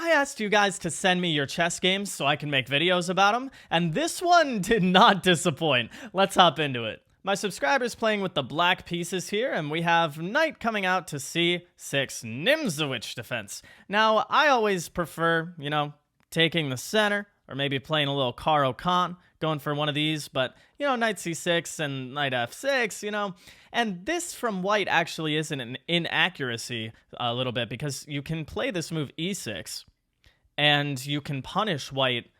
I asked you guys to send me your chess games so I can make videos about them, and this one did not disappoint. Let's hop into it. My subscriber's playing with the black pieces here, and we have knight coming out to c6, Nimzowitsch defense. Now, I always prefer, taking the center, or maybe playing a little Caro Kann, going for one of these, but, knight c6 and knight f6, And this from white actually isn't an inaccuracy a little bit, because you can play this move e6, and you can punish white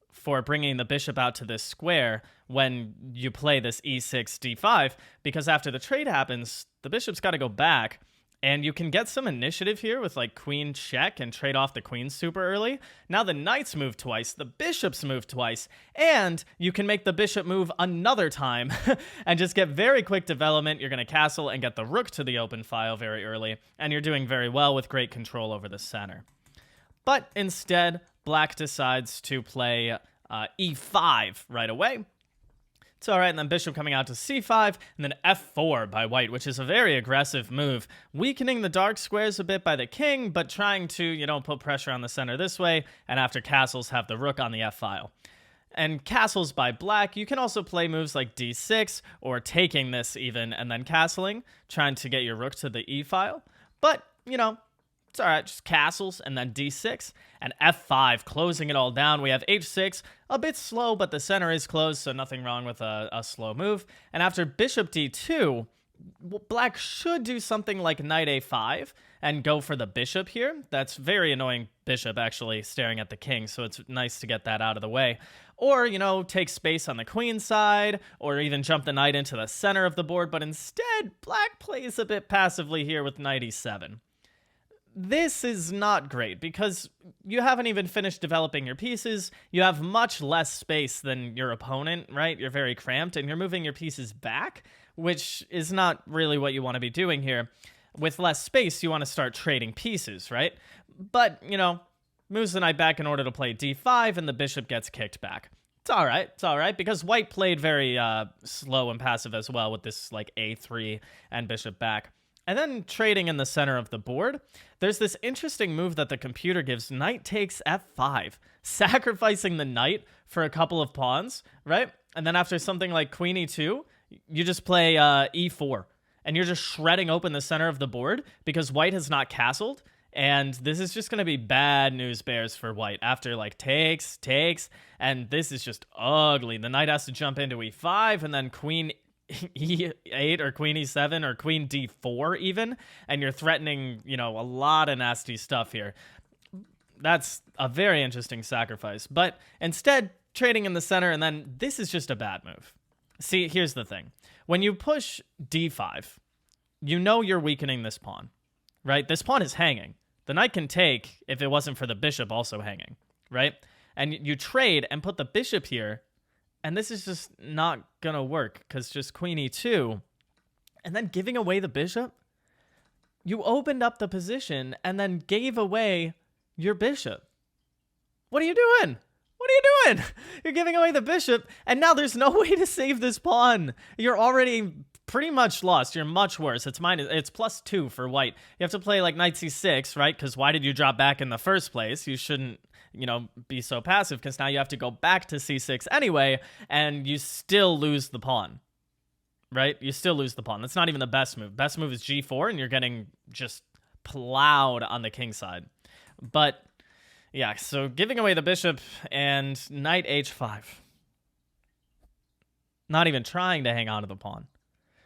for bringing the bishop out to this square when you play this e6, d5, because after the trade happens, the bishop's got to go back, and you can get some initiative here with like queen check and trade off the queen super early. Now the knight's moved twice, the bishop's moved twice, and you can make the bishop move another time and just get very quick development. You're going to castle and get the rook to the open file very early, and you're doing very well with great control over the center. But instead, black decides to play e5 right away. It's all right, and then bishop coming out to c5, and then f4 by white, which is a very aggressive move, weakening the dark squares a bit by the king, but trying to, put pressure on the center this way, and after castles, have the rook on the f-file. And castles by black, you can also play moves like d6, or taking this even, and then castling, trying to get your rook to the e-file. But, it's all right, just castles, and then d6, and f5, closing it all down. We have h6, a bit slow, but the center is closed, so nothing wrong with a slow move. And after bishop d2, black should do something like knight a5 and go for the bishop here. That's very annoying bishop, actually, staring at the king, so it's nice to get that out of the way. Or, take space on the queen side, or even jump the knight into the center of the board, but instead, black plays a bit passively here with knight e7. This is not great because you haven't even finished developing your pieces. You have much less space than your opponent, right? You're very cramped, and you're moving your pieces back, which is not really what you want to be doing here. With less space, you want to start trading pieces, right? But, moves the knight back in order to play d5, and the bishop gets kicked back. It's all right, because white played very slow and passive as well with this, like, a3 and bishop back. And then trading in the center of the board, there's this interesting move that the computer gives, knight takes f5, sacrificing the knight for a couple of pawns, right? And then after something like queen e2, you just play e4, and you're just shredding open the center of the board because white has not castled, and this is just going to be bad news bears for white after like takes, and this is just ugly. The knight has to jump into e5, and then queen e8 or queen e7 or queen d4 even, and you're threatening, a lot of nasty stuff here. That's a very interesting sacrifice, but instead trading in the center, and then this is just a bad move. See, here's the thing. When you push d5, you're weakening this pawn, right? This pawn is hanging. The knight can take if it wasn't for the bishop also hanging, right? And you trade and put the bishop here, and this is just not going to work because just queen e2, and then giving away the bishop, you opened up the position and then gave away your bishop. What are you doing? You're giving away the bishop, and now there's no way to save this pawn. You're already pretty much lost. You're much worse. It's +2 for white. You have to play like knight c6, right? Because why did you drop back in the first place? You shouldn't be so passive, because now you have to go back to c6 anyway, and you still lose the pawn, right? You still lose the pawn. That's not even the best move. Best move is g4, and you're getting just plowed on the king side. But yeah, so giving away the bishop and knight h5. Not even trying to hang on to the pawn.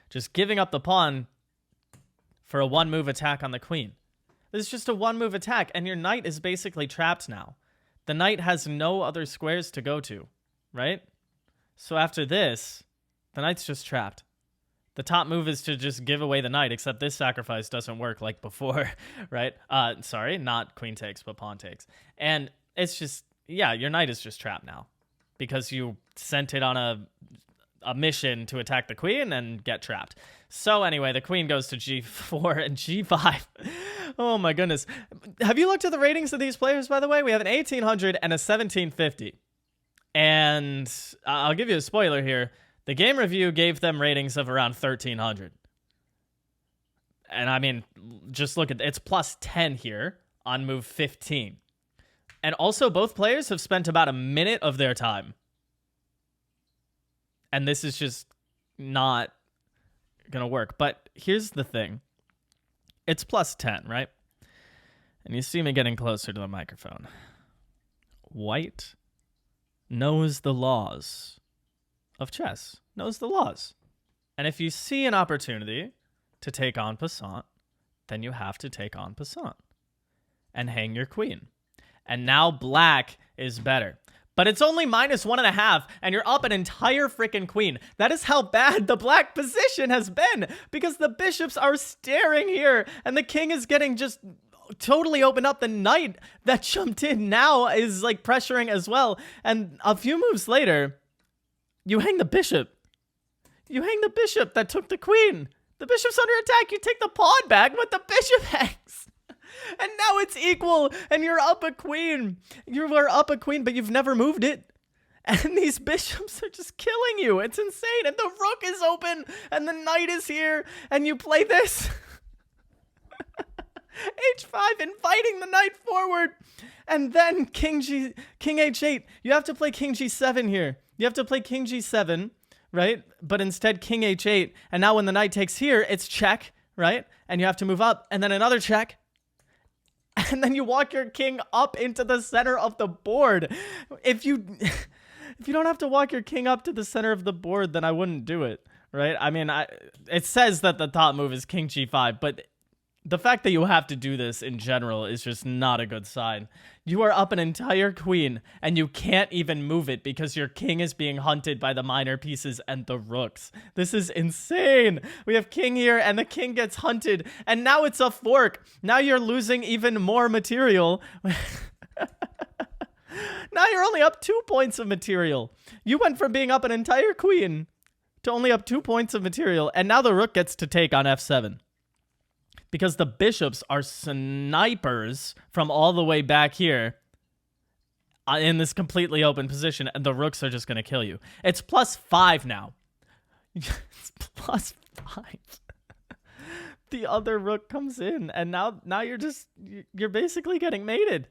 Just giving up the pawn for a one-move attack on the queen. This is just a one-move attack, and your knight is basically trapped now. The knight has no other squares to go to, right? So after this, the knight's just trapped. The top move is to just give away the knight, except this sacrifice doesn't work like before, right? Sorry, not queen takes, but pawn takes. And it's just, yeah, your knight is just trapped now because you sent it on a mission to attack the queen and get trapped. So anyway, the queen goes to g4 and g5. Oh my goodness. Have you looked at the ratings of these players, by the way? We have an 1800 and a 1750. And I'll give you a spoiler here. The game review gave them ratings of around 1300. And I mean, just look at it's +10 here on move 15. And also, both players have spent about a minute of their time. And this is just not going to work. But here's the thing. It's plus 10, right? And you see me getting closer to the microphone. White knows the laws of chess. Knows the laws. And if you see an opportunity to take on passant, then you have to take on passant and hang your queen. And now black is better. But it's only -1.5, and you're up an entire freaking queen. That is how bad the black position has been, because the bishops are staring here, and the king is getting just totally opened up. The knight that jumped in now is like pressuring as well. And a few moves later, you hang the bishop. You hang the bishop that took the queen. The bishop's under attack. You take the pawn back, but the bishop hangs. And now it's equal, and you're up a queen. You are up a queen, but you've never moved it. And these bishops are just killing you. It's insane. And the rook is open, and the knight is here, and you play this. H5, inviting the knight forward. And then king H8. You have to play king G7 here. You have to play king G7, right? But instead, king H8. And now when the knight takes here, it's check, right? And you have to move up, and then another check. And then you walk your king up into the center of the board. If you don't have to walk your king up to the center of the board, then I wouldn't do it, right? I mean, it says that the top move is king G5, but the fact that you have to do this in general is just not a good sign. You are up an entire queen, and you can't even move it because your king is being hunted by the minor pieces and the rooks. This is insane. We have king here, and the king gets hunted, and now it's a fork. Now you're losing even more material. Now you're only up 2 points of material. You went from being up an entire queen to only up 2 points of material, and now the rook gets to take on f7. Because the bishops are snipers from all the way back here in this completely open position, and the rooks are just going to kill you. It's +5 now. It's +5. The other rook comes in, and now you're basically getting mated.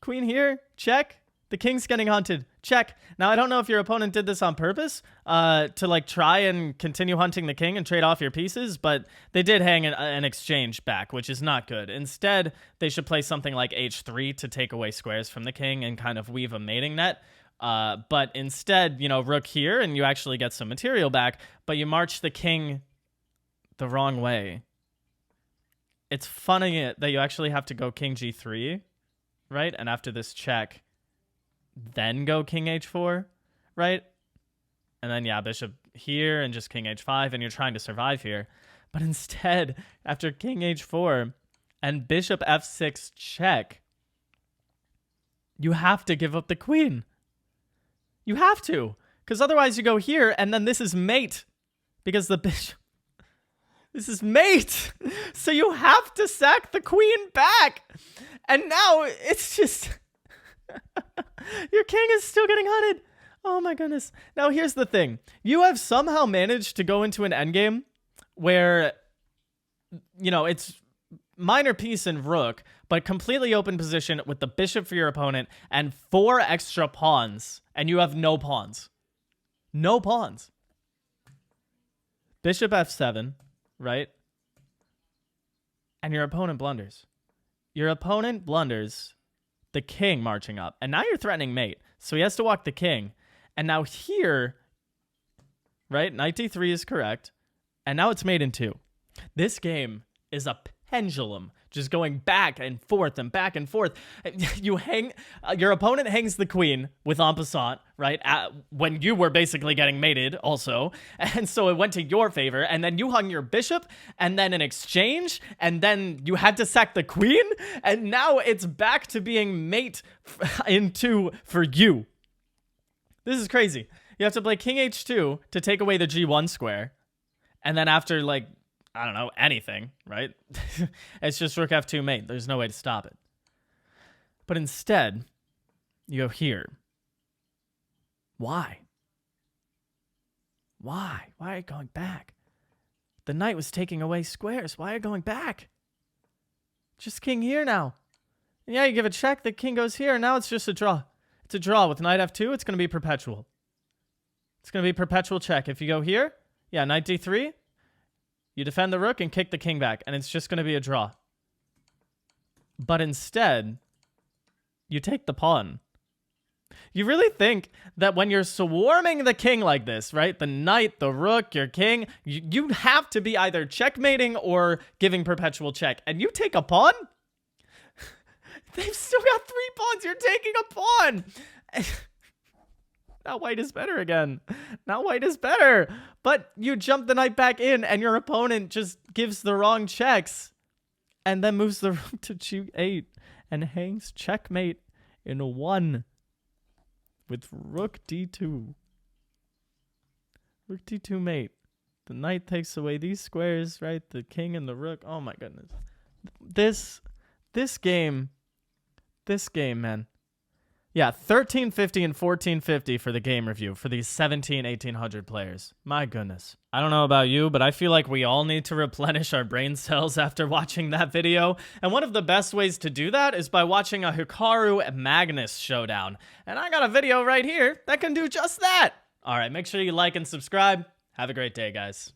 Queen here, check. The king's getting hunted. Check. Now, I don't know if your opponent did this on purpose to like try and continue hunting the king and trade off your pieces, but they did hang an exchange back, which is not good. Instead, they should play something like h3 to take away squares from the king and kind of weave a mating net. But instead, rook here, and you actually get some material back, but you march the king the wrong way. It's funny that you actually have to go king g3, right? And after this check, then go king h4, right? And then, yeah, bishop here and just king h5, and you're trying to survive here. But instead, after king h4 and bishop f6 check, you have to give up the queen. You have to, because otherwise you go here, and then this is mate, because the bishop... This is mate. So you have to sack the queen back. And now it's just... Your king is still getting hunted. Oh my goodness. Now here's the thing. You have somehow managed to go into an endgame where, it's minor piece and rook, but completely open position with the bishop for your opponent and 4 extra pawns, and you have no pawns. No pawns. Bishop f7, right? And your opponent blunders. Your opponent blunders the king marching up. And now you're threatening mate. So he has to walk the king. And now here, right, knight d3 is correct. And now it's mate in 2. This game is a pendulum, just going back and forth and back and forth. You hang, your opponent hangs the queen with en passant, right? When you were basically getting mated also. And so it went to your favor. And then you hung your bishop, and then an exchange, and then you had to sack the queen. And now it's back to being mate in 2 for you. This is crazy. You have to play king h2 to take away the g1 square. And then after, like, I don't know, anything, right? It's just rook f2 mate. There's no way to stop it. But instead, you go here. Why? Why? Why are you going back? The knight was taking away squares. Why are you going back? Just king here now. Yeah, you give a check, the king goes here, and now it's just a draw. It's a draw. With knight f2, it's going to be perpetual. It's going to be perpetual check. If you go here, yeah, knight d3, you defend the rook and kick the king back, and it's just going to be a draw. But instead, you take the pawn. You really think that when you're swarming the king like this, right? The knight, the rook, your king, you have to be either checkmating or giving perpetual check. And you take a pawn? They've still got 3 pawns. You're taking a pawn. Now white is better again. Now white is better. But you jump the knight back in and your opponent just gives the wrong checks and then moves the rook to g8 and hangs checkmate in 1 with rook d2. Rook d2 mate. The knight takes away these squares, right? The king and the rook. Oh my goodness. This game, man. Yeah, 1350 and 1450 for the game review for these 1800 players. My goodness. I don't know about you, but I feel like we all need to replenish our brain cells after watching that video. And one of the best ways to do that is by watching a Hikaru Magnus showdown. And I got a video right here that can do just that. All right, make sure you like and subscribe. Have a great day, guys.